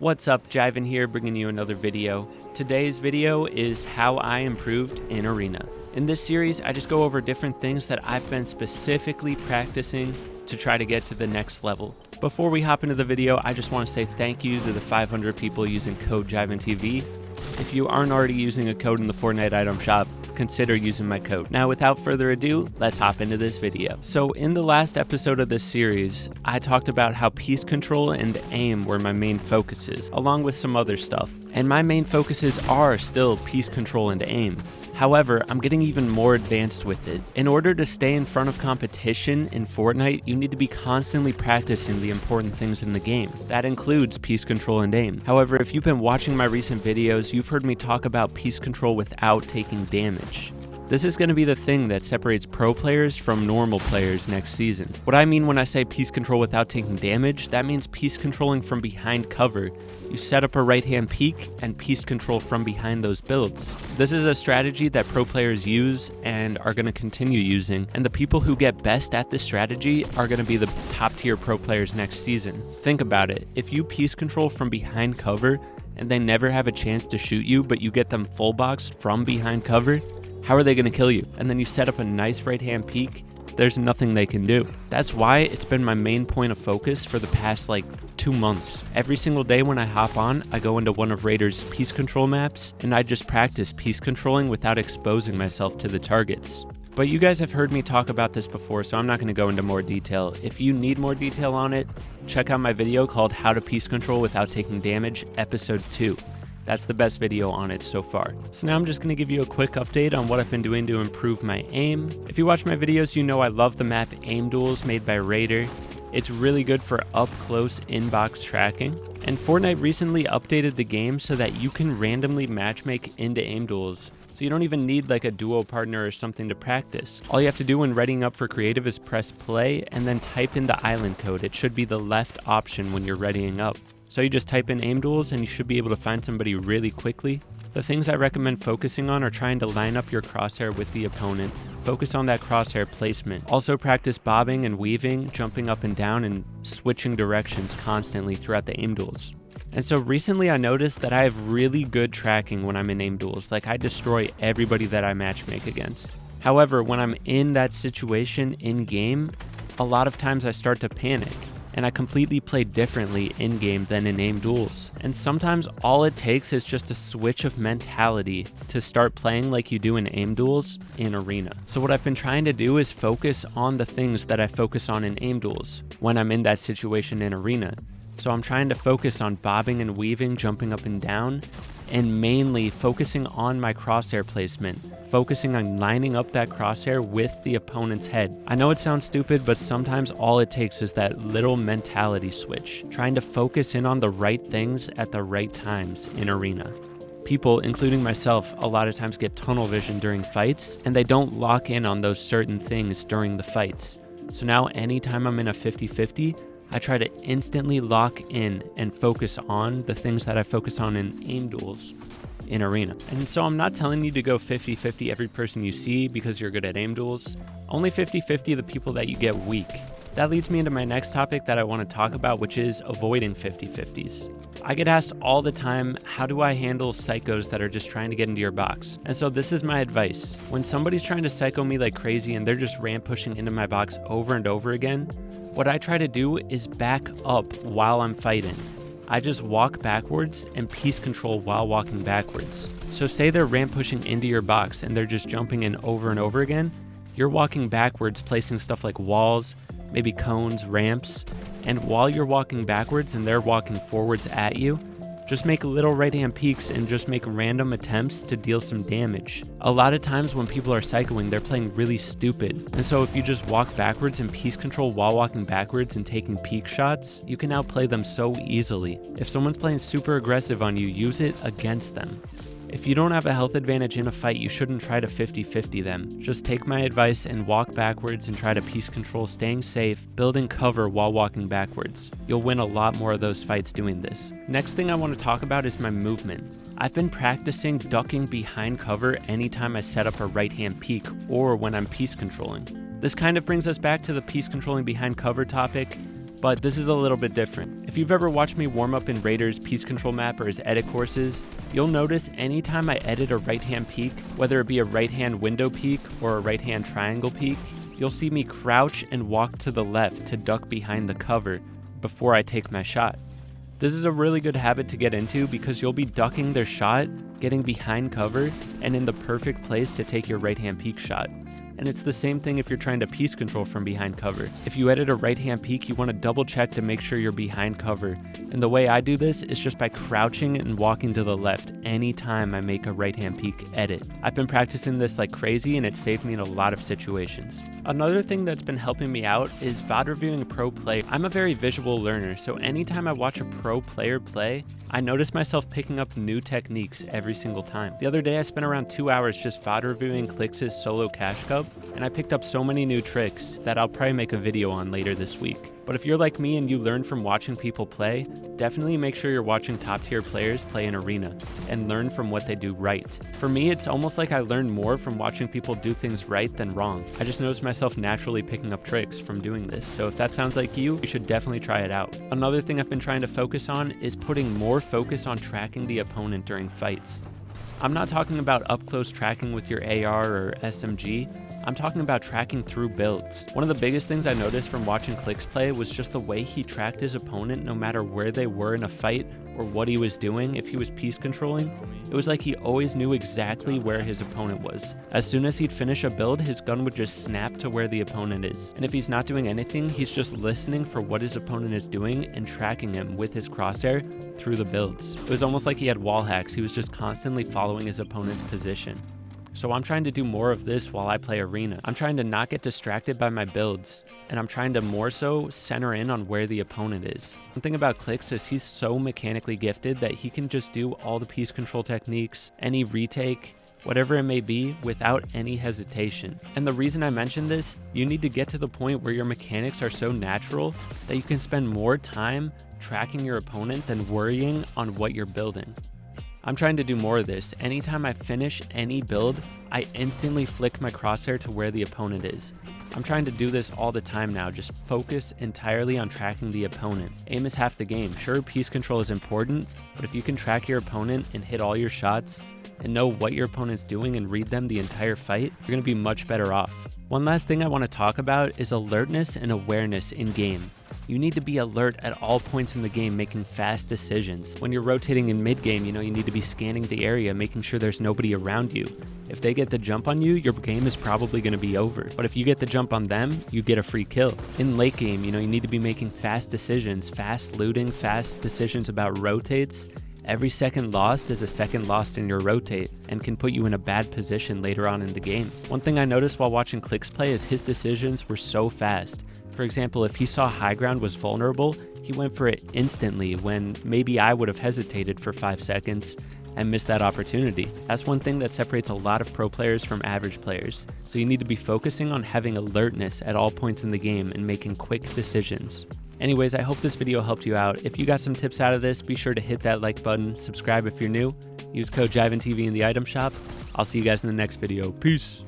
What's up, Jiven here, bringing you another video. Today's video is how I improved in Arena. In this series, I just go over different things that I've been specifically practicing to try to get to the next level. Before we hop into the video, I just want to say thank you to the 500 people using code JivenTV. If you aren't already using a code in the Fortnite item shop, consider using my code. Now, without further ado, let's hop into this video. So in the last episode of this series, I talked about how peace control and aim were my main focuses, along with some other stuff. And my main focuses are still peace control and aim. However, I'm getting even more advanced with it. In order to stay in front of competition in Fortnite, you need to be constantly practicing the important things in the game. That includes peace control and aim. However, if you've been watching my recent videos, you've heard me talk about peace control without taking damage. This is going to be the thing that separates pro players from normal players next season. What I mean when I say peace control without taking damage, that means peace controlling from behind cover. You set up a right-hand peek and peace control from behind those builds. This is a strategy that pro players use and are going to continue using, and the people who get best at this strategy are going to be the top-tier pro players next season. Think about it. If you peace control from behind cover and they never have a chance to shoot you, but you get them full boxed from behind cover, how are they going to kill you? And then you set up a nice right-hand peek, there's nothing they can do. That's why it's been my main point of focus for the past 2 months. Every single day when I hop on, I go into one of Raider's peace control maps, and I just practice peace controlling without exposing myself to the targets. But you guys have heard me talk about this before, so I'm not going to go into more detail. If you need more detail on it, check out my video called How to Peace Control Without Taking Damage, Episode 2. That's the best video on it so far. So now I'm just going to give you a quick update on what I've been doing to improve my aim. If you watch my videos, you know I love the map Aim Duels made by Raider. It's really good for up-close in-box tracking. And Fortnite recently updated the game so that you can randomly matchmake into Aim Duels. So you don't even need a duo partner or something to practice. All you have to do when readying up for creative is press play and then type in the island code. It should be the left option when you're readying up. So you just type in Aim Duels and you should be able to find somebody really quickly. The things I recommend focusing on are trying to line up your crosshair with the opponent. Focus on that crosshair placement. Also practice bobbing and weaving, jumping up and down, and switching directions constantly throughout the Aim Duels. And so recently I noticed that I have really good tracking when I'm in Aim Duels. I destroy everybody that I matchmake against. However, when I'm in that situation in game, a lot of times I start to panic. And I completely play differently in-game than in Aim Duels. And sometimes all it takes is just a switch of mentality to start playing like you do in Aim Duels in Arena. So what I've been trying to do is focus on the things that I focus on in Aim Duels when I'm in that situation in Arena. So I'm trying to focus on bobbing and weaving, jumping up and down, and mainly focusing on my crosshair placement, focusing on lining up that crosshair with the opponent's head. I know it sounds stupid, but sometimes all it takes is that little mentality switch, trying to focus in on the right things at the right times in Arena. People, including myself, a lot of times get tunnel vision during fights, and they don't lock in on those certain things during the fights. So now anytime I'm in a 50-50, I try to instantly lock in and focus on the things that I focus on in Aim Duels in Arena. And so I'm not telling you to go 50-50 every person you see because you're good at Aim Duels. Only 50-50 the people that you get weak. That leads me into my next topic that I want to talk about, which is avoiding 50-50s. I get asked all the time, how do I handle psychos that are just trying to get into your box? And so this is my advice. When somebody's trying to psycho me like crazy and they're just ramp pushing into my box over and over again, what I try to do is back up while I'm fighting. I just walk backwards and peace control while walking backwards. So say they're ramp pushing into your box and they're just jumping in over and over again, you're walking backwards, placing stuff like walls, maybe cones, ramps, and while you're walking backwards and they're walking forwards at you, just make little right-hand peeks and just make random attempts to deal some damage. A lot of times when people are psychoing, they're playing really stupid. And so if you just walk backwards and peace control while walking backwards and taking peek shots, you can outplay them so easily. If someone's playing super aggressive on you, use it against them. If you don't have a health advantage in a fight, you shouldn't try to 50-50 them. Just take my advice and walk backwards and try to peace control, staying safe, building cover while walking backwards. You'll win a lot more of those fights doing this. Next thing I want to talk about is my movement. I've been practicing ducking behind cover anytime I set up a right-hand peek or when I'm peace controlling. This kind of brings us back to the peace controlling behind cover topic. but this is a little bit different. If you've ever watched me warm up in Raider's Piece Control map or his edit courses, you'll notice anytime I edit a right-hand peek, whether it be a right-hand window peek or a right-hand triangle peek, you'll see me crouch and walk to the left to duck behind the cover before I take my shot. This is a really good habit to get into because you'll be ducking their shot, getting behind cover, and in the perfect place to take your right-hand peek shot. And it's the same thing if you're trying to piece control from behind cover. If you edit a right-hand peek, you want to double check to make sure you're behind cover. And the way I do this is just by crouching and walking to the left anytime I make a right-hand peek edit. I've been practicing this like crazy and it saved me in a lot of situations. Another thing that's been helping me out is VOD reviewing pro play. I'm a very visual learner, so anytime I watch a pro player play, I notice myself picking up new techniques every single time. The other day I spent around 2 hours just VOD reviewing Clix's solo cash cup, and I picked up so many new tricks that I'll probably make a video on later this week. But if you're like me and you learn from watching people play, definitely make sure you're watching top tier players play in Arena and learn from what they do right. For me, it's almost like I learn more from watching people do things right than wrong. I just notice myself naturally picking up tricks from doing this, so if that sounds like you should definitely try it out. Another thing I've been trying to focus on is putting more focus on tracking the opponent during fights. I'm not talking about up close tracking with your AR or SMG, I'm talking about tracking through builds. One of the biggest things I noticed from watching Clix play was just the way he tracked his opponent no matter where they were in a fight or what he was doing. If he was piece controlling, it was like he always knew exactly where his opponent was. As soon as he'd finish a build, his gun would just snap to where the opponent is. And if he's not doing anything, he's just listening for what his opponent is doing and tracking him with his crosshair through the builds. It was almost like he had wall hacks. He was just constantly following his opponent's position. So I'm trying to do more of this while I play Arena. I'm trying to not get distracted by my builds, and I'm trying to more so center in on where the opponent is. One thing about Clix is he's so mechanically gifted that he can just do all the piece control techniques, any retake, whatever it may be, without any hesitation. And the reason I mention this, you need to get to the point where your mechanics are so natural that you can spend more time tracking your opponent than worrying on what you're building. I'm trying to do more of this. Anytime I finish any build, I instantly flick my crosshair to where the opponent is. I'm trying to do this all the time now, just focus entirely on tracking the opponent. Aim is half the game. Sure, piece control is important, but if you can track your opponent and hit all your shots and know what your opponent's doing and read them the entire fight, you're going to be much better off. One last thing I want to talk about is alertness and awareness in game. You need to be alert at all points in the game, making fast decisions. When you're rotating in mid-game, you need to be scanning the area, making sure there's nobody around you. If they get the jump on you, your game is probably going to be over. But if you get the jump on them, you get a free kill. In late game, you need to be making fast decisions, fast looting, fast decisions about rotates. Every second lost is a second lost in your rotate and can put you in a bad position later on in the game. One thing I noticed while watching Clix play is his decisions were so fast. For example, if he saw high ground was vulnerable, he went for it instantly when maybe I would have hesitated for 5 seconds and missed that opportunity. That's one thing that separates a lot of pro players from average players. So you need to be focusing on having alertness at all points in the game and making quick decisions. Anyways, I hope this video helped you out. If you got some tips out of this, be sure to hit that like button, subscribe if you're new, use code JIVENTV in the item shop. I'll see you guys in the next video. Peace!